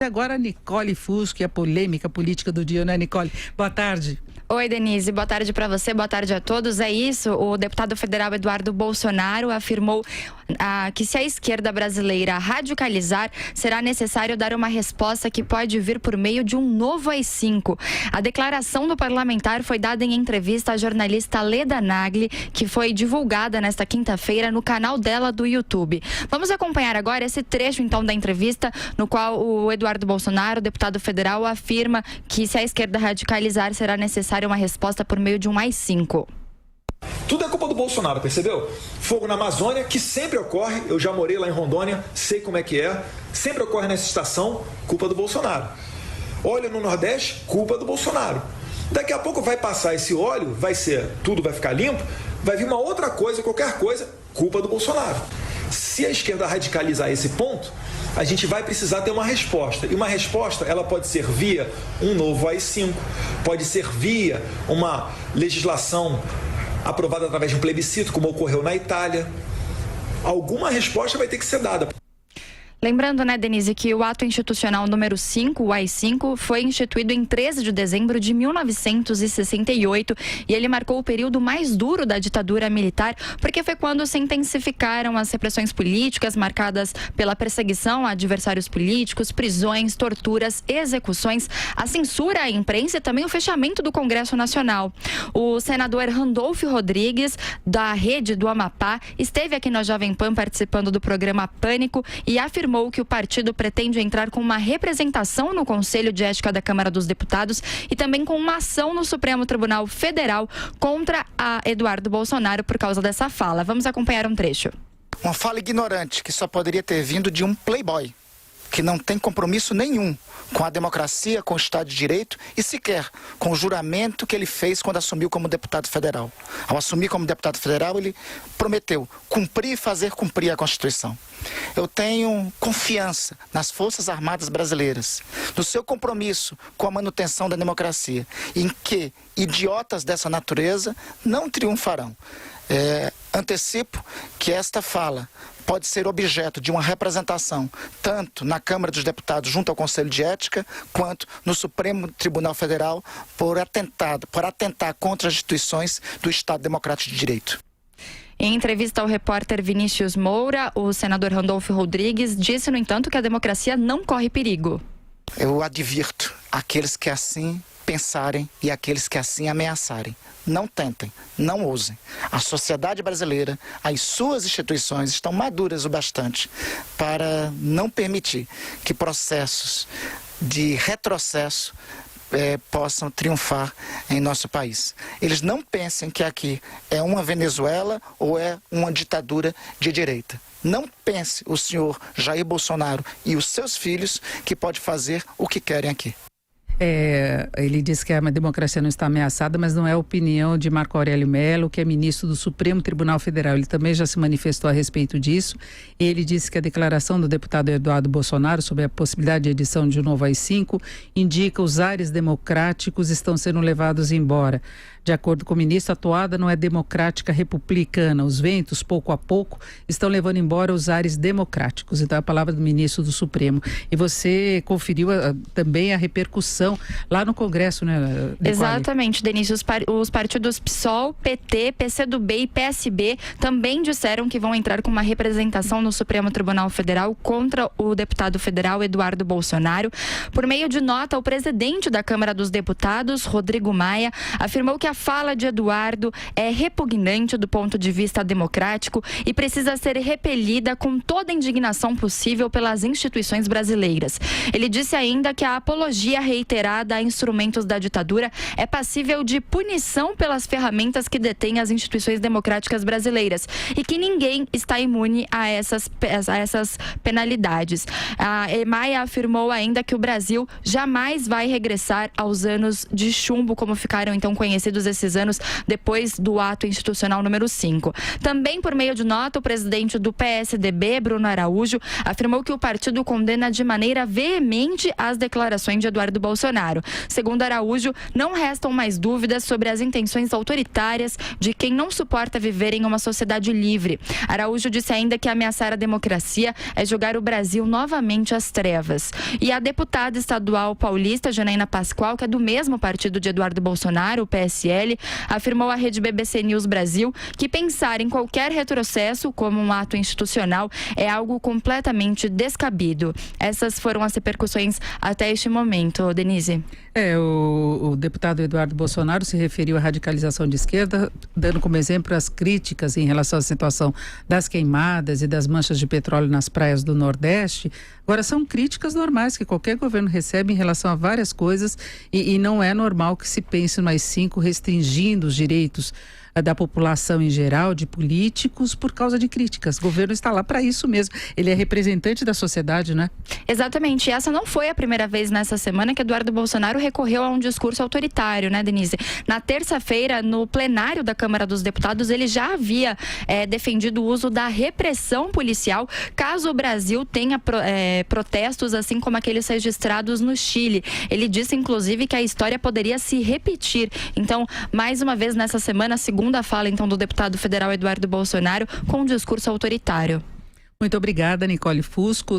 Agora a Nicole Fusco e a polêmica política do dia, né, Nicole? Boa tarde. Oi, Denise. Boa tarde para você, boa tarde a todos. É isso, o deputado federal Eduardo Bolsonaro afirmou que se a esquerda brasileira radicalizar, será necessário dar uma resposta que pode vir por meio de um novo AI-5. A declaração do parlamentar foi dada em entrevista à jornalista Leda Nagli, que foi divulgada nesta quinta-feira no canal dela do YouTube. Vamos acompanhar agora esse trecho, então, da entrevista, no qual o Eduardo Bolsonaro, deputado federal, afirma que se a esquerda radicalizar, será necessário uma resposta por meio de um AI-5. Tudo é culpa do Bolsonaro, percebeu? Fogo na Amazônia, que sempre ocorre, eu já morei lá em Rondônia, sei como é que é, sempre ocorre nessa estação, culpa do Bolsonaro. Óleo no Nordeste, culpa do Bolsonaro. Daqui a pouco vai passar esse óleo, tudo vai ficar limpo, vai vir uma outra coisa, qualquer coisa, culpa do Bolsonaro. Se a esquerda radicalizar esse ponto, a gente vai precisar ter uma resposta. E uma resposta, ela pode ser via um novo AI-5, pode ser via uma legislação aprovada através de um plebiscito, como ocorreu na Itália. Alguma resposta vai ter que ser dada. Lembrando, né, Denise, que o ato institucional número 5, o AI-5, foi instituído em 13 de dezembro de 1968 e ele marcou o período mais duro da ditadura militar, porque foi quando se intensificaram as repressões políticas marcadas pela perseguição a adversários políticos, prisões, torturas, execuções, a censura à imprensa e também o fechamento do Congresso Nacional. O senador Randolfo Rodrigues, da Rede do Amapá, esteve aqui na Jovem Pan participando do programa Pânico e afirmou que o partido pretende entrar com uma representação no Conselho de Ética da Câmara dos Deputados e também com uma ação no Supremo Tribunal Federal contra a Eduardo Bolsonaro por causa dessa fala. Vamos acompanhar um trecho. Uma fala ignorante que só poderia ter vindo de um playboy, que não tem compromisso nenhum com a democracia, com o Estado de Direito e sequer com o juramento que ele fez quando assumiu como deputado federal. Ao assumir como deputado federal, ele prometeu cumprir e fazer cumprir a Constituição. Eu tenho confiança nas Forças Armadas brasileiras, no seu compromisso com a manutenção da democracia, em que idiotas dessa natureza não triunfarão. Antecipo que esta fala pode ser objeto de uma representação tanto na Câmara dos Deputados junto ao Conselho de Ética, quanto no Supremo Tribunal Federal por atentar contra as instituições do Estado Democrático de Direito. Em entrevista ao repórter Vinícius Moura, o senador Randolfo Rodrigues disse, no entanto, que a democracia não corre perigo. Eu advirto aqueles que assim pensarem e aqueles que assim ameaçarem. Não tentem, não ousem. A sociedade brasileira, as suas instituições estão maduras o bastante para não permitir que processos de retrocesso possam triunfar em nosso país. Eles não pensem que aqui é uma Venezuela ou é uma ditadura de direita. Não pense o senhor Jair Bolsonaro e os seus filhos que pode fazer o que querem aqui. Ele disse que a democracia não está ameaçada, mas não é a opinião de Marco Aurélio Mello, que é ministro do Supremo Tribunal Federal. Ele também já se manifestou a respeito disso. Ele disse que a declaração do deputado Eduardo Bolsonaro sobre a possibilidade de edição de um novo AI-5 indica os ares democráticos estão sendo levados embora. De acordo com o ministro, a toada não é democrática republicana. Os ventos, pouco a pouco, estão levando embora os ares democráticos. Então, é a palavra do ministro do Supremo. E você conferiu também a repercussão lá no Congresso, né, Nicole? Exatamente, Denise. Os partidos PSOL, PT, PCdoB e PSB também disseram que vão entrar com uma representação no Supremo Tribunal Federal contra o deputado federal Eduardo Bolsonaro. Por meio de nota, o presidente da Câmara dos Deputados, Rodrigo Maia, afirmou que a fala de Eduardo é repugnante do ponto de vista democrático e precisa ser repelida com toda a indignação possível pelas instituições brasileiras. Ele disse ainda que a apologia reiterada a instrumentos da ditadura é passível de punição pelas ferramentas que detêm as instituições democráticas brasileiras e que ninguém está imune a essas penalidades. A Maia afirmou ainda que o Brasil jamais vai regressar aos anos de chumbo, como ficaram então conhecidos todos esses anos depois do ato institucional número 5. Também por meio de nota, o presidente do PSDB, Bruno Araújo, afirmou que o partido condena de maneira veemente as declarações de Eduardo Bolsonaro. Segundo Araújo, não restam mais dúvidas sobre as intenções autoritárias de quem não suporta viver em uma sociedade livre. Araújo disse ainda que ameaçar a democracia é jogar o Brasil novamente às trevas. E a deputada estadual paulista, Janaína Pascoal, que é do mesmo partido de Eduardo Bolsonaro, o PSL, afirmou à rede BBC News Brasil que pensar em qualquer retrocesso como um ato institucional é algo completamente descabido. Essas foram as repercussões até este momento, Denise. O deputado Eduardo Bolsonaro se referiu à radicalização de esquerda, dando como exemplo as críticas em relação à situação das queimadas e das manchas de petróleo nas praias do Nordeste. Agora, são críticas normais que qualquer governo recebe em relação a várias coisas e não é normal que se pense no AI-5 restringindo os direitos da população em geral, de políticos, por causa de críticas. O governo está lá para isso mesmo. Ele é representante da sociedade, né? Exatamente. E essa não foi a primeira vez nessa semana que Eduardo Bolsonaro recorreu a um discurso autoritário, né, Denise? Na terça-feira, no plenário da Câmara dos Deputados, ele já havia defendido o uso da repressão policial caso o Brasil tenha protestos, assim como aqueles registrados no Chile. Ele disse, inclusive, que a história poderia se repetir. Então, mais uma vez nessa semana, segunda fala, então, do deputado federal Eduardo Bolsonaro com um discurso autoritário. Muito obrigada, Nicole Fusco.